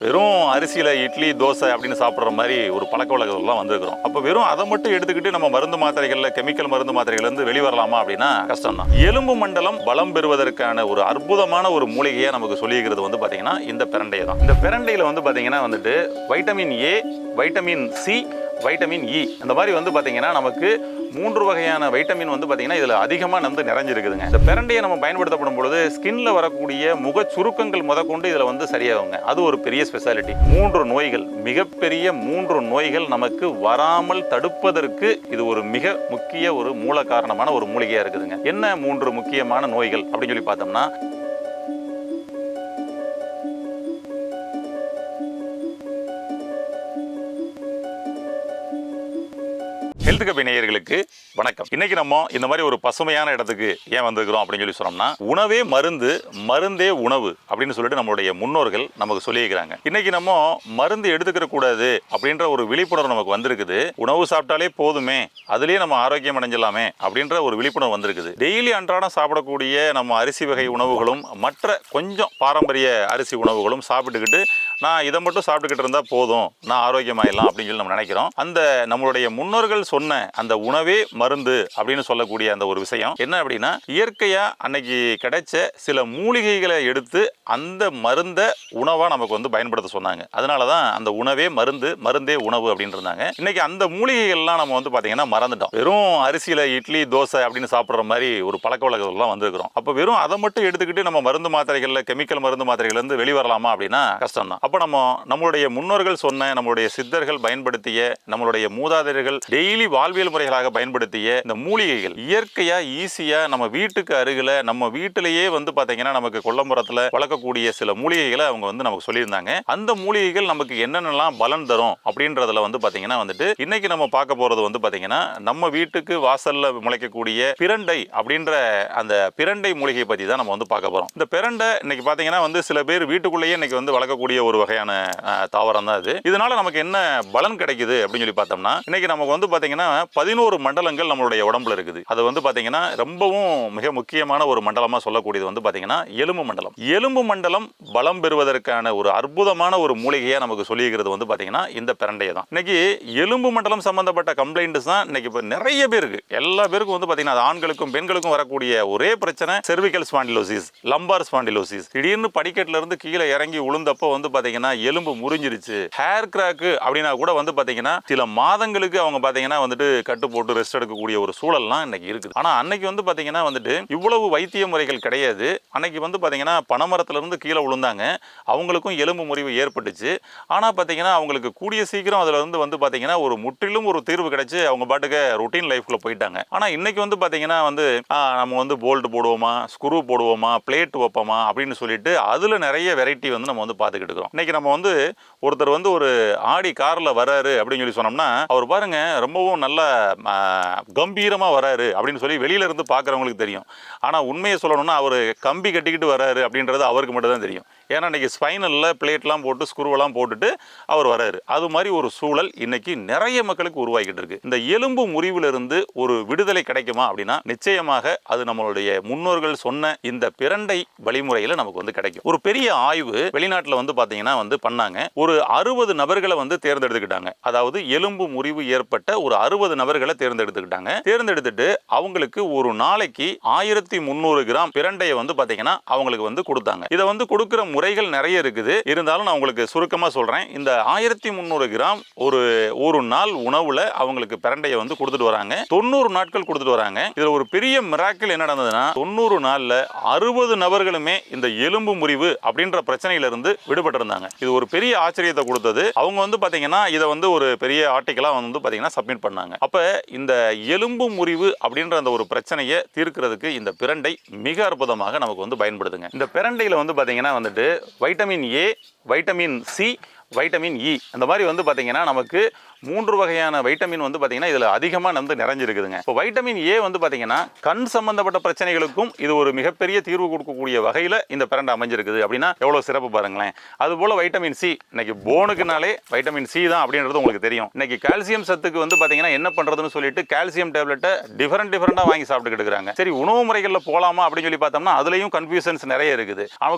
வெறும் அரிசியில் இட்லி தோசை அப்படின்னு சாப்பிட்ற மாதிரி ஒரு பழக்க வழக்கங்கள்லாம் வந்திருக்கிறோம். அப்போ வெறும் அதை மட்டும் எடுத்துக்கிட்டு நம்ம மருந்து மாத்திரைகளில் கெமிக்கல் மருந்து மாத்திரைகள்லேருந்து வெளிவரலாமா அப்படின்னா கஷ்டம் தான். எலும்பு மண்டலம் பலம் பெறுவதற்கான ஒரு அற்புதமான ஒரு மூலிகையை நமக்கு சொல்லியிருக்கிறது வந்து பார்த்தீங்கன்னா இந்த பிரண்டை தான். இந்த பிரண்டையில் வந்து பார்த்தீங்கன்னா வந்துட்டு vitamin A, vitamin C, vitamin E அந்த மாதிரி வந்து பார்த்தீங்கன்னா நமக்கு 3 வகையான வைட்டமின் வந்து பார்த்தீங்கன்னா இதில் அதிகமாக வந்து நிறைஞ்சிருக்குதுங்க. இந்த பிரண்டையை நம்ம பயன்படுத்தப்படும் பொழுது ஸ்கின்ல வரக்கூடிய முக சுருக்கங்கள் முதற்கொண்டு இதில் வந்து சரியாகுங்க. அது ஒரு பெரிய ஸ்பெஷாலிட்டி. 3 நோய்கள், மிகப்பெரிய 3 நோய்கள் நமக்கு வராமல் தடுப்பதற்கு இது ஒரு மிக முக்கிய ஒரு மூல காரணமான ஒரு மூலிகையாக இருக்குதுங்க. என்ன 3 முக்கியமான நோய்கள் அப்படின்னு சொல்லி பார்த்தோம்னா, ஹெல்த் கபி நேயர்களுக்கு வணக்கம். இன்னைக்கு நம்ம இந்த மாதிரி ஒரு பசுமையான இடத்துக்கு ஏன் வந்திருக்கிறோம் அப்படின்னு சொல்லி சொன்னோம்னா, உணவே மருந்து, மருந்தே உணவு அப்படின்னு சொல்லிட்டு நம்மளுடைய முன்னோர்கள் நமக்கு சொல்லியிருக்கிறாங்க. இன்னைக்கு நம்ம மருந்து எடுத்துக்கிற கூடாது அப்படின்ற ஒரு விழிப்புணர்வு நமக்கு வந்திருக்குது. உணவு சாப்பிட்டாலே போதுமே, அதுலேயே நம்ம ஆரோக்கியம் அடைஞ்சலாமே அப்படின்ற ஒரு விழிப்புணர்வு வந்திருக்குது. டெய்லி அன்றாடம் சாப்பிடக்கூடிய நம்ம அரிசி வகை உணவுகளும் மற்ற கொஞ்சம் பாரம்பரிய அரிசி உணவுகளும் சாப்பிட்டுக்கிட்டு நான் இதை மட்டும் சாப்பிட்டுக்கிட்டு இருந்தா போதும், நான் ஆரோக்கியமாயிடலாம் அப்படின்னு சொல்லி நம்ம நினைக்கிறோம். அந்த நம்மளுடைய முன்னோர்கள் சொன்ன அந்த உணவே மருந்து அப்படின்னு சொல்லக்கூடிய அந்த ஒரு விஷயம் என்ன அப்படின்னா, இயற்கையா அன்னைக்கு கிடைச்ச சில மூலிகைகளை எடுத்து அந்த மருந்த உணவா நமக்கு வந்து பயன்படுத்த சொன்னாங்க. அதனாலதான் அந்த உணவே மருந்து, மருந்தே உணவு அப்படின்னு இருந்தாங்க. இன்னைக்கு அந்த மூலிகைகள்லாம் நம்ம வந்து பாத்தீங்கன்னா மறந்துட்டோம். வெறும் அரிசியில இட்லி தோசை அப்படின்னு சாப்பிடுற மாதிரி ஒரு பழக்க வழக்கங்கள்லாம் வந்திருக்கிறோம். அப்ப வெறும் அதை மட்டும் எடுத்துக்கிட்டு நம்ம மருந்து மாத்திரைகள்ல கெமிக்கல் மருந்து மாத்திரைகள் இருந்து வெளிவரலாமா அப்படின்னா கஷ்டம் தான். அப்ப நம்மளுடைய முன்னோர்கள் சொன்ன, நம்மளுடைய சித்தர்கள் பயன்படுத்திய, நம்மளுடைய மூதாதையர்கள் டெய்லி வாழ்வியல் முறைகளாக பயன்படுத்திய இந்த மூலிகைகள் இயற்கையா ஈஸியா நம்ம வீட்டுக்கு அருகில நம்ம வீட்டிலேயே வந்து பாத்தீங்கன்னா நமக்கு கொல்லம்புறத்துல வளர்க்கக்கூடிய சில மூலிகைகளை அவங்க வந்து நமக்கு சொல்லியிருந்தாங்க. அந்த மூலிகைகள் நமக்கு என்னென்னலாம் பலன் தரும் அப்படின்றதுல வந்து பாத்தீங்கன்னா வந்துட்டு இன்னைக்கு நம்ம பார்க்க போறது வந்து பாத்தீங்கன்னா நம்ம வீட்டுக்கு வாசல்ல முளைக்கக்கூடிய பிரண்டை அப்படின்ற அந்த பிரண்டை மூலிகை பத்தி தான் நம்ம வந்து பார்க்க போறோம். இந்த பிரண்டை இன்னைக்கு பாத்தீங்கன்னா வந்து சில பேர் வீட்டுக்குள்ளேயே இன்னைக்கு வந்து வளர்க்கக்கூடிய ஒரு வகையான தாவரம் தான் இது. இதனால நமக்கு என்ன பலன் கிடைக்குது அப்படின்னு சொல்லி பார்த்தோம்னா, இன்னைக்கு நமக்கு வந்து பாத்தீங்கன்னா 11 மண்டலங்கள் நம்மளுடைய உடம்புல இருக்குது. அது வந்து பாத்தீங்கன்னா ரொம்பவும் மிக முக்கியமான ஒரு மண்டலமா சொல்லக்கூடியது வந்து பாத்தீங்கன்னா எலும்பு மண்டலம். எலும்பு மண்டலம் பலம் பெறுவதற்கான ஒரு அற்புதமான ஒரு மூலிகையா நமக்கு சொல்லியிருக்கிறது வந்து பாத்தீங்கன்னா இந்த பிரண்டையை தான். இன்னைக்கு எலும்பு மண்டலம் சம்பந்தப்பட்ட கம்ப்ளைண்ட்ஸ் தான் இன்னைக்கு இப்போ நிறைய பேருக்கு, எல்லா பேருக்கும் வந்து பாத்தீங்கன்னா அது ஆண்களுக்கும் பெண்களுக்கும் வரக்கூடிய ஒரே பிரச்சனை செர்விக்கல் ஸ்பாண்டிலோசிஸ், லம்பார் ஸ்பாண்டிலோசிஸ். திடீர்னு படிக்கட்டுல இருந்து கீழே இறங்கி விழுந்தப்போ வந்து பாத்தீங்கன்னா எலும்பு முறிஞ்சிருச்சு, ஹேர் கிராக் அப்படின்னா கூட வந்து பாத்தீங்கன்னா சில மாதங்களுக்கு அவங்க பாத்தீங்கன்னா வந்துட்டு கட்டு போட்டு ரெஸ்ட் எடுக்கக்கூடிய ஒரு சூழல்லாம் இன்னைக்கு இருக்குது. ஆனா அன்னைக்கு வந்து பாத்தீங்கன்னா வந்துட்டு இவ்வளவு வைத்திய முறைகள் கிடையாது. அன்னைக்கு வந்து பாத்தீங்கன்னா பனைமரத்துல இருந்து கீழே விழுந்தாங்க, அவங்களுக்கும் எலும்பு முறிவு ஏற்பட்டுச்சு. ஆனா பாத்தீங்கன்னா அவங்களுக்கு கூடிய சீக்கிரம் அதுல இருந்து வந்து பாத்தீங்கன்னா ஒரு முற்றிலும் ஒரு தீர்வு கிடைச்சு அவங்க பாட்டுக்கு ரொட்டீன் லைஃப்ல போயிட்டாங்க. ஆனா இன்னைக்கு வந்து பாத்தீங்கன்னா வந்து நம்ம வந்து போல்ட் போடுவோமா, ஸ்க்ரூ போடுவோமா, பிளேட் வைப்போமா அப்படின்னு சொல்லிட்டு அதுல நிறைய வெரைட்டி வந்து நம்ம வந்து பார்த்துக்கிட்டு இருக்கிறோம். இன்னைக்கு நம்ம வந்து ஒருத்தர் வந்து ஒரு ஆடி கார்ல வராரு அப்படின்னு சொல்லி சொன்னோம்னா, அவர் பாருங்க ரொம்பவும் நல்ல கம்பீரமா வராரு அப்படின்னு சொல்லி வெளியில இருந்து பார்க்குறவங்களுக்கு தெரியும். ஆனா உண்மையை சொல்லணும்னா அவர் கம்பி கட்டிக்கிட்டு வராரு அப்படின்றது அவருக்கு மட்டும் தான் தெரியும். ஏன்னா இன்னைக்கு ஸ்பைனல்ல பிளேட்லாம் போட்டு ஸ்க்ரூவெல்லாம் போட்டுட்டு அவர் வராரு. அது மாதிரி ஒரு சூழல் இன்னைக்கு நிறைய மக்களுக்கு உருவாக்கிட்டு இருக்கு. இந்த எலும்பு முறிவிலிருந்து ஒரு விடுதலை கிடைக்குமா அப்படின்னா நிச்சயமாக அது நம்மளுடைய முன்னோர்கள் சொன்ன இந்த பிரண்டை வழிமுறையில நமக்கு வந்து கிடைக்கும். ஒரு பெரிய ஆய்வு வெளிநாட்டுல வந்து பாத்தீங்கன்னா வந்து பண்ணாங்க. ஒரு 60 நபர்களை வந்து தேர்ந்தெடுத்துக்கிட்டாங்க. அதாவது எலும்பு முறிவு ஏற்பட்ட ஒரு 60 நபர்களை தேர்ந்தெடுத்துக்கிட்டாங்க. தேர்ந்தெடுத்துட்டு அவங்களுக்கு ஒரு நாளைக்கு 1300 கிராம் பிரண்டையை வந்து பாத்தீங்கன்னா அவங்களுக்கு வந்து கொடுத்தாங்க. இதை வந்து கொடுக்கிற முறைகள் நிறைய இருக்குது. இருந்தாலும் நான் உங்களுக்கு சுருக்கமா சொல்றேன். இந்த 1300 கிராம் ஒரு நாள் உணவுல அவங்களுக்கு பிரண்டையை வந்து கொடுத்துட்டு வராங்க. 90 நாட்கள் கொடுத்துட்டு வராங்க. இதுல ஒரு பெரிய மிராக்கிள் என்ன நடந்ததுன்னா 90 நாள்ல 60 நபர்களுமே இந்த எலும்பு முறிவு அப்படின்ற பிரச்சனையில இருந்து விடுபட்டு இருந்தாங்க. இது ஒரு பெரிய ஆச்சரியத்தை கொடுத்தது. அவங்க வந்து பாத்தீங்கன்னா இதை வந்து ஒரு பெரிய ஆர்டிக்கலா வந்து பாத்தீங்கன்னா சப்மிட் பண்ணாங்க. அப்ப இந்த எலும்பு முறிவு அப்படின்ற அந்த ஒரு பிரச்சனையை தீர்க்கிறதுக்கு இந்த பிரண்டை மிக அற்புதமாக நமக்கு வந்து பயன்படுதுங்க. இந்த பிரண்டையில வந்து பாத்தீங்கன்னா வந்துட்டு vitamin A, vitamin C, vitamin E. அந்த மாதிரி வந்து பார்த்தீங்கன்னா நமக்கு 3 வகையான வைட்டமின் வந்து பார்த்தீங்கன்னா இதில் அதிகமாக வந்து நிறைஞ்சிருக்குதுங்க. இப்போ வைட்டமின் ஏ வந்து பார்த்தீங்கன்னா கண் சம்பந்தப்பட்ட பிரச்சனைகளுக்கும் இது ஒரு மிகப்பெரிய தீர்வு கொடுக்கக்கூடிய வகையில் இந்த பிரண்டை அமைஞ்சிருக்குது அப்படின்னா எவ்வளோ சிறப்பு பாருங்களேன். அதுபோல் வைட்டமின் சி, இன்னைக்கு போனுக்குனாலே வைட்டமின் சி தான் அப்படின்றது உங்களுக்கு தெரியும். இன்னைக்கு கால்சியம் சத்துக்கு வந்து பார்த்தீங்கன்னா என்ன பண்ணுறதுன்னு சொல்லிட்டு கால்சியம் டேப்லெட்டை டிஃபரெண்டாக வாங்கி சாப்பிட்டுக்கிட்டு இருக்காங்க. சரி, உணவு முறைகளில் போகலாமா அப்படின்னு சொல்லி பார்த்தோம்னா அதுலேயும் கன்ஃபியூஷன்ஸ் நிறைய இருக்குது.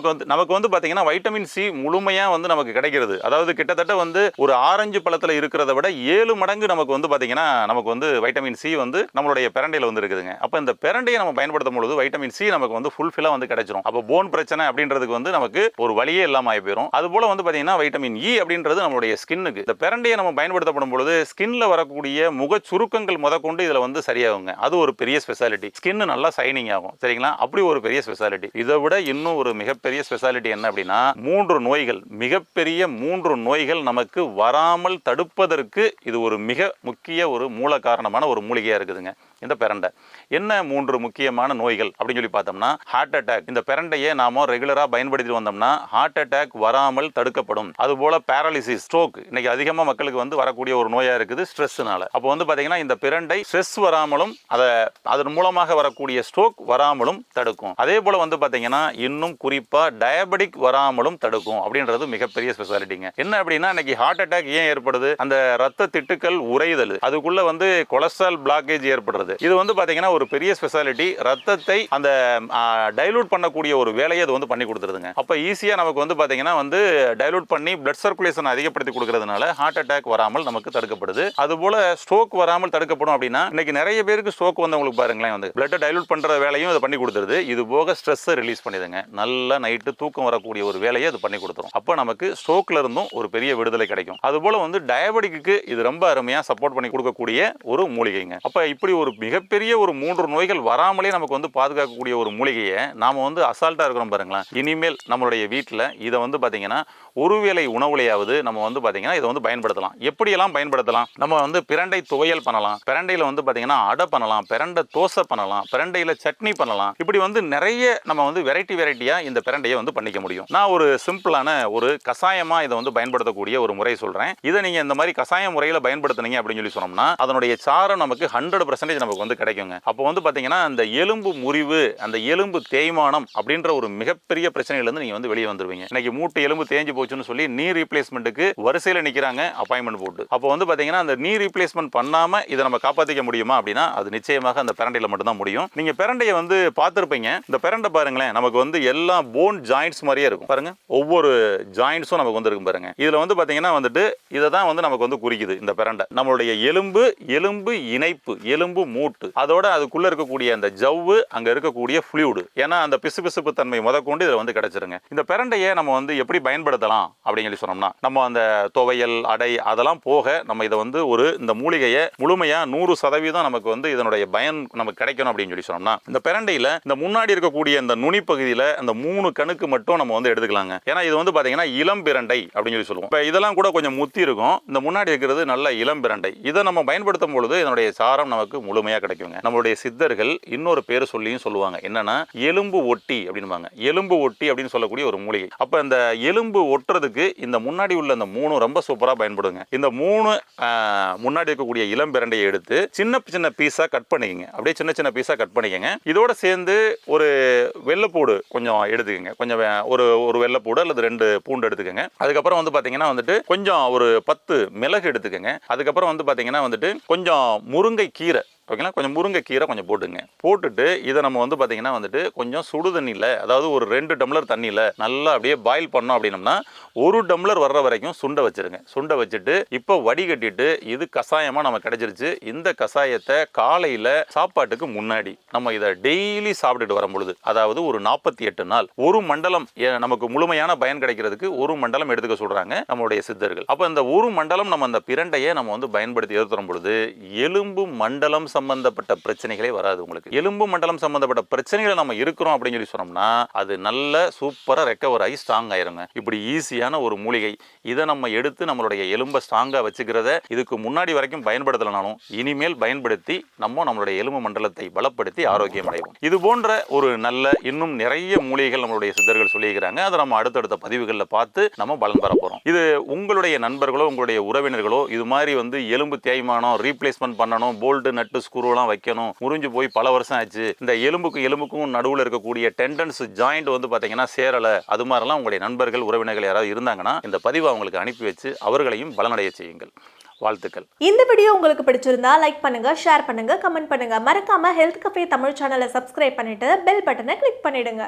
நமக்கு வந்து பார்த்தீங்கன்னா வைட்டமின் சி முழுமையாக வந்து நமக்கு கிடைக்கிறது. அதாவது கிட்டத்தட்ட வந்து ஒரு ஆரஞ்சு பழத்தில் இருக்கிறத விட 7 மடங்கு நமக்கு வந்து பார்த்தீங்கன்னா நமக்கு வந்து வைட்டமின் சி வந்து நம்மளுடைய பிரண்டையில் வந்து இருக்குதுங்க. அப்போ இந்த பிரண்டையை நம்ம பயன்படுத்தும் பொழுது வைட்டமின் சி நமக்கு வந்து ஃபுல்ஃபில்லாக வந்து கிடைச்சிரும். அப்போ போன் பிரச்சனை அப்படின்றதுக்கு வந்து நமக்கு ஒரு வழியே இல்லாமல் ஆகி போயிடும். அதுபோல் வந்து பார்த்தீங்கன்னா வைட்டமின் இ அப்படின்றது நம்மளுடைய ஸ்கின்னுக்கு, இந்த பிரண்டையை நம்ம பயன்படுத்தப்படும் பொழுது ஸ்கின்ல வரக்கூடிய முக சுருக்கங்கள் முதற்கொண்டு இதில் வந்து சரியாகுங்க. அது ஒரு பெரிய ஸ்பெஷாலிட்டி. ஸ்கின் நல்லா சைனிங் ஆகும். சரிங்களா? அப்படி ஒரு பெரிய ஸ்பெஷாலிட்டி. இதை விட இன்னும் ஒரு மிகப்பெரிய ஸ்பெஷாலிட்டி என்ன அப்படின்னா 3 நோய்கள், மிகப்பெரிய 3 நோய்கள் நமக்கு வராமல் தடுப்பதற்கு இது ஒரு மிக முக்கிய ஒரு மூல காரணமான ஒரு மூலிகையா இருக்குதுங்க இந்த பிரண்டை. என்ன 3 முக்கியமான நோய்கள் அப்படின்னு சொல்லி பார்த்தோம்னா ஹார்ட் அட்டாக். இந்த பிரண்டையை நாம ரெகுலரா பயன்படுத்தி வந்தோம்னா ஹார்ட் அட்டாக் வராமல் தடுக்கப்படும். அதுபோல பேரலிசிஸ், ஸ்ட்ரோக் இன்னைக்கு அதிகமாக மக்களுக்கு வந்து வரக்கூடிய ஒரு நோயா இருக்குது ஸ்ட்ரெஸ்னால. அப்போ வந்து பார்த்தீங்கன்னா இந்த பிரண்டை ஸ்ட்ரெஸ் வராமலும் அதன் மூலமாக வரக்கூடிய ஸ்ட்ரோக் வராமலும் தடுக்கும். அதே போல வந்து பார்த்தீங்கன்னா இன்னும் குறிப்பா டயபெட்டிக் வராமலும் தடுக்கும் அப்படின்றது மிகப்பெரிய ஸ்பெஷாலிட்டிங்க. என்ன அப்படின்னா இன்னைக்கு ஹார்ட் அட்டாக் ஏன் ஏற்படுது? அந்த ரத்த திட்டுக்கள் உறைதல், அதுக்குள்ள வந்து கொலஸ்ட்ரால் பிளாக்கேஜ் ஏற்படுறது. இது வந்து பாத்தீங்கன்னா ஒரு பெரிய ஸ்பெஷாலிட்டி. ரத்தத்தை அந்த டைலூட் பண்ணக்கூடிய ஒரு வேலையை அது வந்து பண்ணி கொடுத்துருதுங்க. அப்ப ஈஸியா நமக்கு வந்து பாத்தீங்கன்னா வந்து டைலூட் பண்ணி பிளட் சர்க்குலேஷன் அதிகப்படுத்தி கொடுக்கறதுனால ஹார்ட் அட்டாக் வராமல் நமக்கு தடுக்கப்படுது. அதுபோல ஸ்ட்ரோக் வராமல் தடுக்கப்படும். அப்படின்னா இன்னைக்கு நிறைய பேருக்கு ஸ்ட்ரோக் வந்தவங்களுக்கு பாருங்களேன் வந்து பிளட் டைலூட் பண்ற வேலையும் அதை பண்ணி கொடுத்துருது. இது போக ஸ்ட்ரெஸ் ரிலீஸ் பண்ணிடுங்க. நல்ல நைட்டு தூக்கம் வரக்கூடிய ஒரு வேலையை அது பண்ணி கொடுத்துரும். அப்ப நமக்கு ஸ்ட்ரோக்ல இருந்தும் ஒரு பெரிய விடுதலை கிடைக்கும். அதுபோல வந்து டயபெட்டிக்கு இது ரொம்ப அருமையா சப்போர்ட் பண்ணி கொடுக்கக்கூடிய ஒரு மூலிகைங்க. அப்ப இப்படி ஒரு மிகப்பெரிய ஒரு 3 நோய்கள் வராமலே நமக்கு வந்து பாதுகாக்கக்கூடிய ஒரு மூலிகையை நாம வந்து அசால்ட்டா இருக்கிறோம் பாருங்களேன். இனிமேல் நம்மளுடைய வீட்டில் இதை வந்து பாத்தீங்கன்னா ஒருவேளை உணவுலையாவது நம்ம வந்து பாத்தீங்கன்னா இதை வந்து பயன்படுத்தலாம். எப்படியெல்லாம் பயன்படுத்தலாம்? நம்ம வந்து பிரண்டை துவையல் பண்ணலாம், பிரண்டையில வந்து பாத்தீங்கன்னா அடை பண்ணலாம், பிரண்டை தோசை பண்ணலாம், பிரண்டையில சட்னி பண்ணலாம். இப்படி வந்து நிறைய நம்ம வந்து வெரைட்டியா இந்த பிரண்டையை வந்து பண்ணிக்க முடியும். நான் ஒரு சிம்பிளான ஒரு கசாயமா இதை வந்து பயன்படுத்தக்கூடிய ஒரு முறை சொல்றேன். இதை நீங்க இந்த மாதிரி கசாய முறையில பயன்படுத்துனீங்க அப்படின்னு சொல்லி சொன்னோம்னா அதனுடைய சாரம் நமக்கு 100% நமக்கு வந்து கிடைக்குங்க. அப்போ வந்து பாத்தீங்கன்னா அந்த எலும்பு முறிவு, அந்த எலும்பு தேய்மானம் அப்படின்ற ஒரு மிகப்பெரிய பிரச்சனையில இருந்து நீங்க வந்து வெளியே வந்துருவீங்க. இன்னைக்கு மூட்டு எலும்பு தேஞ்சு போச்சுன்னு சொல்லி நீ ரீப்ளேஸ்மெண்ட்டுக்கு வரிசையில் நிற்கிறாங்க அப்பாயின்மெண்ட் போட்டு. அப்போ வந்து பார்த்தீங்கன்னா அந்த நீ ரீப்ளேஸ்மெண்ட் பண்ணாமல் இதை நம்ம காப்பாற்றிக்க முடியுமா அப்படின்னா அது நிச்சயமாக அந்த பிரண்டையில் மட்டும்தான் முடியும். நீங்கள் பிரண்டையை வந்து பார்த்துருப்பீங்க. இந்த பிரண்டை பாருங்களேன், நமக்கு வந்து எல்லா போன் ஜாயிண்ட்ஸ் மாதிரியே இருக்கும் பாருங்க. ஒவ்வொரு ஜாயிண்ட்ஸும் நமக்கு வந்து இருக்கும் பாருங்க. இதில் வந்து பார்த்தீங்கன்னா வந்துட்டு இதை தான் வந்து நமக்கு வந்து குறிக்குது இந்த பிரண்டை. நம்மளுடைய எலும்பு இணைப்பு, எலும்பு மூட்டு, அதோட அதுக்குள்ள இருக்கக்கூடிய அந்த ஜவ்வு, அங்க இருக்கக்கூடிய ஃப்ளூயிடு, ஏன்னா அந்த பிசுபிசுப்பு தன்மை முதற்கொண்டு இதில் வந்து கிடைச்சிருங்க. இந்த பிரண்டையை நம்ம வந்து எப்படி பயன்படுத்தலாம் அப்படின்னு சொல்லி சொன்னோம்னா நம்ம அந்த துவையல், அடை அதெல்லாம் போக நம்ம இதை வந்து இந்த மூலிகையை முழுமையா 100% நமக்கு வந்து இதனுடைய பயன் நமக்கு கிடைக்கணும் அப்படின்னு சொல்லி சொன்னோம்னா இந்த பிரண்டையில இந்த முன்னாடி இருக்கக்கூடிய இந்த நுனி பகுதியில அந்த 3 கணுக்கு மட்டும் நம்ம வந்து எடுத்துக்கலாங்க. ஏன்னா இது வந்து பாத்தீங்கன்னா இளம் பிரண்டை அப்படின்னு சொல்லி சொல்லுவோம். இப்போ இதெல்லாம் கூட கொஞ்சம் முத்தி இருக்கும். இந்த முன்னாடி இருக்கிறது நல்ல இளம் பிரண்டை. இதை நம்ம பயன்படுத்தும் பொழுது இதனுடைய சாரம் நமக்கு முழுமையா கிடைக்குங்க. நம்மளுடைய சித்தர்கள் இன்னொரு பேர் சொல்லியும் சொல்லுவாங்க. என்னன்னா எலும்பு ஒட்டி அப்படின்பாங்க. எலும்பு ஒட்டி அப்படின்னு சொல்லக்கூடிய ஒரு மூலிகை. அப்ப இந்த எலும்பு ஒட்டுறதுக்கு இந்த முன்னாடி உள்ள இந்த 3 ரொம்ப சூப்பரா பயன்படுங்க. இந்த 3 முன்னாடி இருக்கக்கூடிய இளம் பிரண்டையை எடுத்து சின்ன பீஸா கட் பண்ணிக்கங்க. அப்படியே சின்ன பீஸா கட் பண்ணிக்கங்க. இதோட சேர்ந்து ஒரு வெள்ளைப்பூடு கொஞ்சம் எடுத்துக்கங்க. கொஞ்சம் ஒரு வெள்ளைப்பூடு அல்லது 2 பூண்டு எடுத்துக்கங்க. அதுக்கப்புறம் வந்து பாத்தீங்கன்னா வந்துட்டு கொஞ்சம் ஒரு 10 மிளகு எடுத்துக்கங்க. அதுக்கப்புறம் வந்து பாத்தீங்கன்னா வந்துட்டு கொஞ்சம் முருங்கை கீரை, ஓகேங்களா, கொஞ்சம் முருங்கைக்கீரை கொஞ்சம் போட்டுட்டு இதை நம்ம வந்து பார்த்தீங்கன்னா வந்துட்டு கொஞ்சம் சுடு தண்ணியில், அதாவது ஒரு 2 டம்ளர் தண்ணியில் நல்லா அப்படியே பாயில் பண்ணோம் அப்படின்னம்னா 1 டம்ளர் வர்ற வரைக்கும் சுண்டை வச்சிருங்க. சுண்டை வச்சுட்டு இப்போ வடிகட்டிட்டு இது கஷாயமாக நம்ம கிடைச்சிருச்சு. இந்த கஷாயத்தை காலையில் சாப்பாட்டுக்கு முன்னாடி நம்ம இதை டெய்லி சாப்பிட்டுட்டு வரும் பொழுது, அதாவது ஒரு 48 நாள், 1 மண்டலம் நமக்கு முழுமையான பயன் கிடைக்கிறதுக்கு 1 மண்டலம் எடுத்துக்க சொல்கிறாங்க நம்மளுடைய சித்தர்கள். அப்போ இந்த 1 மண்டலம் நம்ம அந்த பிரண்டையை நம்ம வந்து பயன்படுத்தி எடுத்துடும் பொழுது எலும்பு மண்டலம் சம்பந்தப்பட்ட பிரச்சனைகளே வராது. உங்களுக்கு எலும்பு மண்டலம் சம்பந்தப்பட்ட பிரச்சனைகளை நம்ம இருக்கிறோம் அப்படின்னு சொல்லி சொன்னோம்னா அது நல்ல சூப்பரா ரெக்கவர் ஆகி ஸ்ட்ராங் ஆயிருங்க. இப்படி ஈஸியான ஒரு மூலிகை, இதை நம்ம எடுத்து நம்மளுடைய எலும்பை ஸ்ட்ராங்கா வச்சுக்கிறத இதுக்கு முன்னாடி வரைக்கும் பயன்படுத்தலனாலும் இனிமேல் பயன்படுத்தி நம்மளுடைய எலும்பு மண்டலத்தை பலப்படுத்தி ஆரோக்கியம் அடைவோம். இது போன்ற ஒரு நல்ல இன்னும் நிறைய மூலிகைகள் நம்மளுடைய சித்தர்கள் சொல்லியிருக்கிறாங்க. அதை நம்ம அடுத்தடுத்த பதிவுகளில் பார்த்து நம்ம பலன் பெற போறோம். இது உங்களுடைய நண்பர்களோ உங்களுடைய உறவினர்களோ இது மாதிரி எலும்பு தேய்மானம் ரீப்ளேஸ்மெண்ட் பண்ணணும், போல்ட் நட்டு ஸ்க்ரூலாம் வைக்கணும், முறிஞ்சு போய் பல வருஷம் ஆச்சு, இந்த எலும்புக்கும் நடுவில் இருக்கக்கூடிய டெண்டன்ஸ் ஜாயிண்ட் பாத்தீங்கன்னா சேரல, அது மாதிரிலாம் உங்களுடைய நண்பர்கள் உறவினர்கள் யாராவது இருந்தாங்கன்னா இந்த பதிவை அவங்களுக்கு அனுப்பி வச்சு அவர்களையும் பலனடைய செய்யுங்கள். வாழ்த்துக்கள். இந்த வீடியோ உங்களுக்கு பிடிச்சிருந்தா லைக் பண்ணுங்க, ஷேர் பண்ணுங்க, கமெண்ட் பண்ணுங்க. மறக்காம ஹெல்த் கஃபே தமிழ் சேனலை சப்ஸ்கிரைப் பண்ணிட்டு பெல் பட்டனை கிளிக் பண்ணிடுங்க.